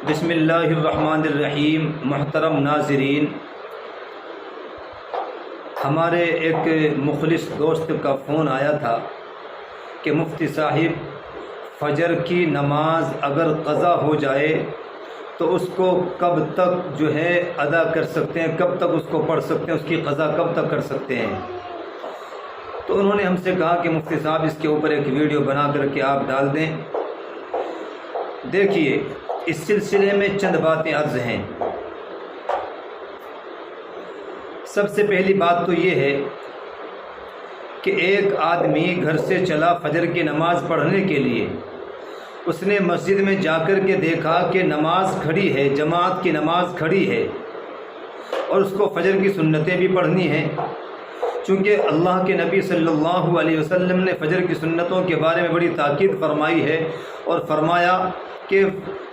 بسم اللہ الرحمن الرحیم۔ محترم ناظرین، ہمارے ایک مخلص دوست کا فون آیا تھا کہ مفتی صاحب، فجر کی نماز اگر قضا ہو جائے تو اس کو کب تک ادا کر سکتے ہیں، کب تک اس کو پڑھ سکتے ہیں، اس کی قضا کب تک کر سکتے ہیں؟ تو انہوں نے ہم سے کہا کہ مفتی صاحب اس کے اوپر ایک ویڈیو بنا کر کے آپ ڈال دیں۔ دیکھیے، اس سلسلے میں چند باتیں عرض ہیں۔ سب سے پہلی بات تو یہ ہے کہ ایک آدمی گھر سے چلا فجر کی نماز پڑھنے کے لیے، اس نے مسجد میں جا کر کے دیکھا کہ نماز کھڑی ہے، جماعت کی نماز کھڑی ہے، اور اس کو فجر کی سنتیں بھی پڑھنی ہیں۔ چونکہ اللہ کے نبی صلی اللہ علیہ وسلم نے فجر کی سنتوں کے بارے میں بڑی تاکید فرمائی ہے، اور فرمایا کہ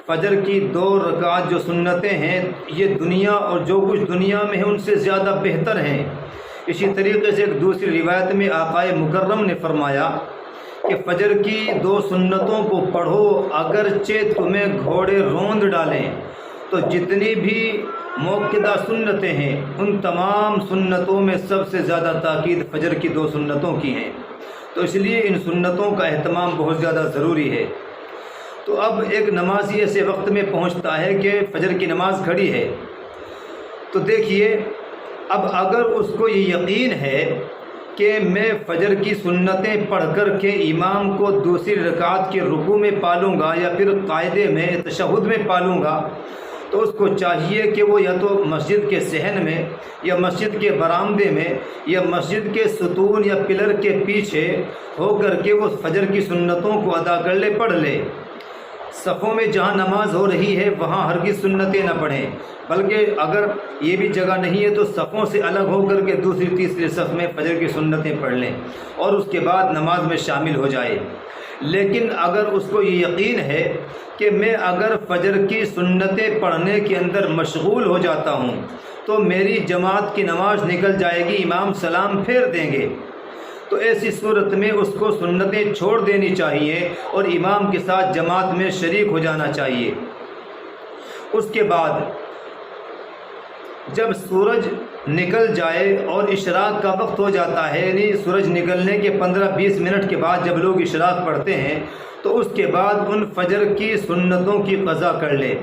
فجر کی 2 رکعت جو سنتیں ہیں، یہ دنیا اور جو کچھ دنیا میں ہے ان سے زیادہ بہتر ہیں۔ اسی طریقے سے ایک دوسری روایت میں آقا مکرم نے فرمایا کہ فجر کی 2 سنتوں کو پڑھو، اگرچہ تمہیں گھوڑے روند ڈالیں۔ تو جتنی بھی موقدہ سنتیں ہیں، ان تمام سنتوں میں سب سے زیادہ تاکید فجر کی 2 سنتوں کی ہیں، تو اس لیے ان سنتوں کا اہتمام بہت زیادہ ضروری ہے۔ تو اب ایک نمازی ایسے وقت میں پہنچتا ہے کہ فجر کی نماز کھڑی ہے، تو دیکھیے، اب اگر اس کو یہ یقین ہے کہ میں فجر کی سنتیں پڑھ کر کے امام کو دوسری رکعت کے رکوع میں پالوں گا یا پھر قاعدے میں تشہد میں پالوں گا، تو اس کو چاہیے کہ وہ یا تو مسجد کے صحن میں یا مسجد کے برآمدے میں یا مسجد کے ستون یا پلر کے پیچھے ہو کر کے وہ فجر کی سنتوں کو ادا کر لے، پڑھ لے۔ صفوں میں جہاں نماز ہو رہی ہے وہاں ہرگز سنتیں نہ پڑھیں، بلکہ اگر یہ بھی جگہ نہیں ہے تو صفوں سے الگ ہو کر کے دوسری تیسری صف میں فجر کی سنتیں پڑھ لیں اور اس کے بعد نماز میں شامل ہو جائے۔ لیکن اگر اس کو یہ یقین ہے کہ میں اگر فجر کی سنتیں پڑھنے کے اندر مشغول ہو جاتا ہوں تو میری جماعت کی نماز نکل جائے گی، امام سلام پھیر دیں گے، تو ایسی صورت میں اس کو سنتیں چھوڑ دینی چاہیے اور امام کے ساتھ جماعت میں شریک ہو جانا چاہیے۔ اس کے بعد جب سورج نکل جائے اور اشراق کا وقت ہو جاتا ہے، یعنی سورج نکلنے کے 15-20 منٹ کے بعد جب لوگ اشراق پڑھتے ہیں تو اس کے بعد ان فجر کی سنتوں کی قضا کر لے۔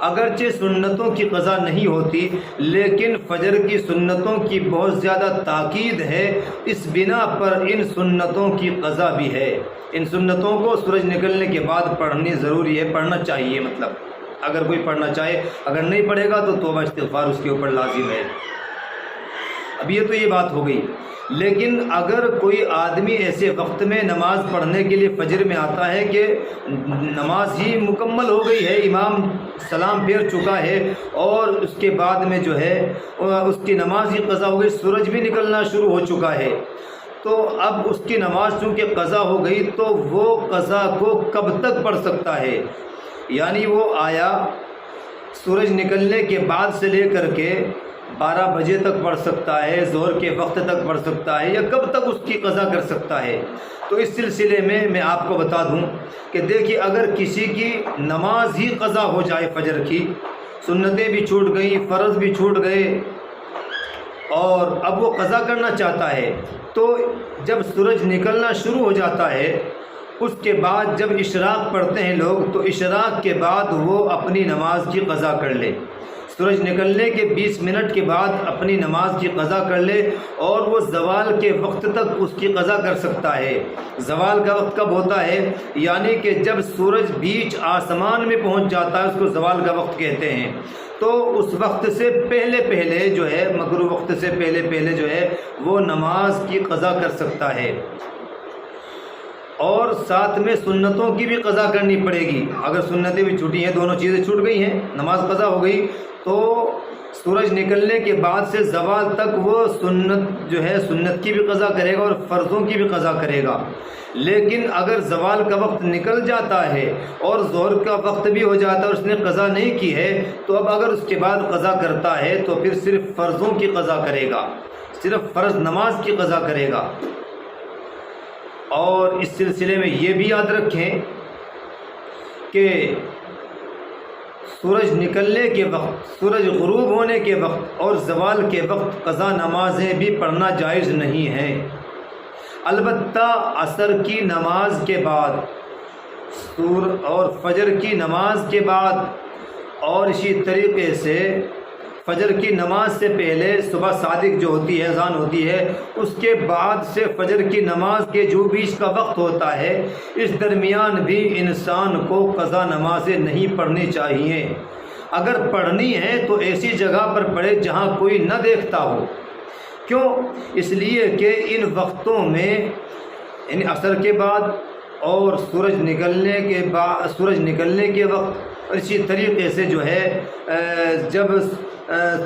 اگرچہ سنتوں کی قضا نہیں ہوتی، لیکن فجر کی سنتوں کی بہت زیادہ تاکید ہے، اس بنا پر ان سنتوں کی قضا بھی ہے۔ ان سنتوں کو سورج نکلنے کے بعد پڑھنی ضروری ہے، پڑھنا چاہیے، مطلب اگر کوئی پڑھنا چاہے، اگر نہیں پڑھے گا تو توبہ استغفار اس کے اوپر لازم ہے۔ اب یہ تو یہ بات ہو گئی، لیکن اگر کوئی آدمی ایسے وقت میں نماز پڑھنے کے لیے فجر میں آتا ہے کہ نماز ہی مکمل ہو گئی ہے، امام سلام پھیر چکا ہے اور اس کے بعد میں اس کی نماز ہی قضا ہو گئی، سورج بھی نکلنا شروع ہو چکا ہے، تو اب اس کی نماز چونکہ قضا ہو گئی تو وہ قضا کو کب تک پڑھ سکتا ہے؟ یعنی وہ آیا سورج نکلنے کے بعد سے لے کر کے 12 بجے تک پڑھ سکتا ہے، ظہر کے وقت تک پڑھ سکتا ہے، یا کب تک اس کی قضا کر سکتا ہے؟ تو اس سلسلے میں آپ کو بتا دوں کہ دیکھیے، اگر کسی کی نماز ہی قضا ہو جائے، فجر کی سنتیں بھی چھوٹ گئیں، فرض بھی چھوٹ گئے، اور اب وہ قضا کرنا چاہتا ہے، تو جب سورج نکلنا شروع ہو جاتا ہے، اس کے بعد جب اشراق پڑھتے ہیں لوگ، تو اشراق کے بعد وہ اپنی نماز کی قضا کر لے، سورج نکلنے کے 20 منٹ کے بعد اپنی نماز کی قضا کر لے، اور وہ زوال کے وقت تک اس کی قضا کر سکتا ہے۔ زوال کا وقت کب ہوتا ہے؟ یعنی کہ جب سورج بیچ آسمان میں پہنچ جاتا ہے، اس کو زوال کا وقت کہتے ہیں، تو اس وقت سے پہلے مغرب وقت سے پہلے وہ نماز کی قضا کر سکتا ہے، اور ساتھ میں سنتوں کی بھی قضا کرنی پڑے گی۔ اگر سنتیں بھی چھوٹی ہیں، دونوں چیزیں چھوٹ گئی ہیں، نماز قضا ہو گئی، تو سورج نکلنے کے بعد سے زوال تک وہ سنت کی بھی قضا کرے گا اور فرضوں کی بھی قضا کرے گا۔ لیکن اگر زوال کا وقت نکل جاتا ہے اور ظہر کا وقت بھی ہو جاتا ہے اور اس نے قضا نہیں کی ہے، تو اب اگر اس کے بعد قضا کرتا ہے تو پھر صرف فرضوں کی قضا کرے گا، صرف فرض نماز کی قضا کرے گا۔ اور اس سلسلے میں یہ بھی یاد رکھیں کہ سورج نکلنے کے وقت، سورج غروب ہونے کے وقت اور زوال کے وقت قضا نمازیں بھی پڑھنا جائز نہیں ہے۔ البتہ عصر کی نماز کے بعد اور فجر کی نماز کے بعد اور اسی طریقے سے فجر کی نماز سے پہلے صبح صادق جو ہوتی ہے، اذان ہوتی ہے، اس کے بعد سے فجر کی نماز کے جو بیچ کا وقت ہوتا ہے، اس درمیان بھی انسان کو قضا نمازیں نہیں پڑھنی چاہیے۔ اگر پڑھنی ہے تو ایسی جگہ پر پڑھے جہاں کوئی نہ دیکھتا ہو۔ کیوں؟ اس لیے کہ ان وقتوں میں یعنی عصر کے بعد اور سورج نکلنے کے وقت، اور اسی طریقے سے جو ہے جب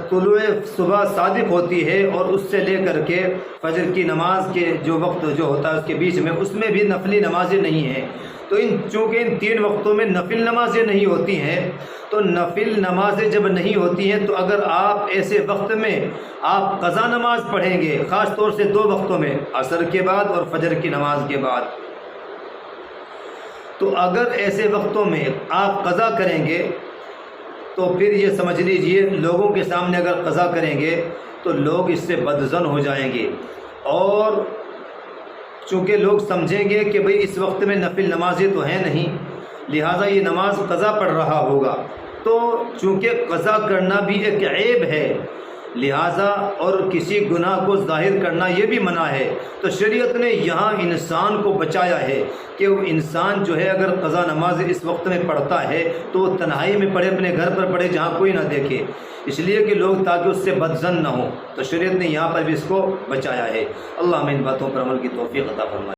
طلوع صبح صادق ہوتی ہے اور اس سے لے کر کے فجر کی نماز کے جو وقت جو ہوتا ہے اس کے بیچ میں، اس میں بھی نفلی نمازیں نہیں ہیں۔ تو چونکہ ان 3 وقتوں میں نفل نمازیں نہیں ہوتی ہیں، تو نفل نمازیں جب نہیں ہوتی ہیں تو اگر آپ ایسے وقت میں آپ قضا نماز پڑھیں گے، خاص طور سے 2 وقتوں میں، عصر کے بعد اور فجر کی نماز کے بعد، تو اگر ایسے وقتوں میں آپ قضا کریں گے تو پھر یہ سمجھ لیجئے لوگوں کے سامنے اگر قضا کریں گے تو لوگ اس سے بدظن ہو جائیں گے، اور چونکہ لوگ سمجھیں گے کہ بھئی اس وقت میں نفل نمازیں تو ہیں نہیں، لہٰذا یہ نماز قضا پڑھ رہا ہوگا۔ تو چونکہ قضا کرنا بھی ایک عیب ہے، لہٰذا اور کسی گناہ کو ظاہر کرنا یہ بھی منع ہے، تو شریعت نے یہاں انسان کو بچایا ہے کہ وہ انسان جو ہے اگر قضا نماز اس وقت میں پڑھتا ہے تو وہ تنہائی میں پڑھے، اپنے گھر پر پڑھے جہاں کوئی نہ دیکھے، اس لیے کہ لوگ تاکہ اس سے بدظن نہ ہوں، تو شریعت نے یہاں پر بھی اس کو بچایا ہے۔ اللہ ہمیں ان باتوں پر عمل کی توفیق عطا فرمائے۔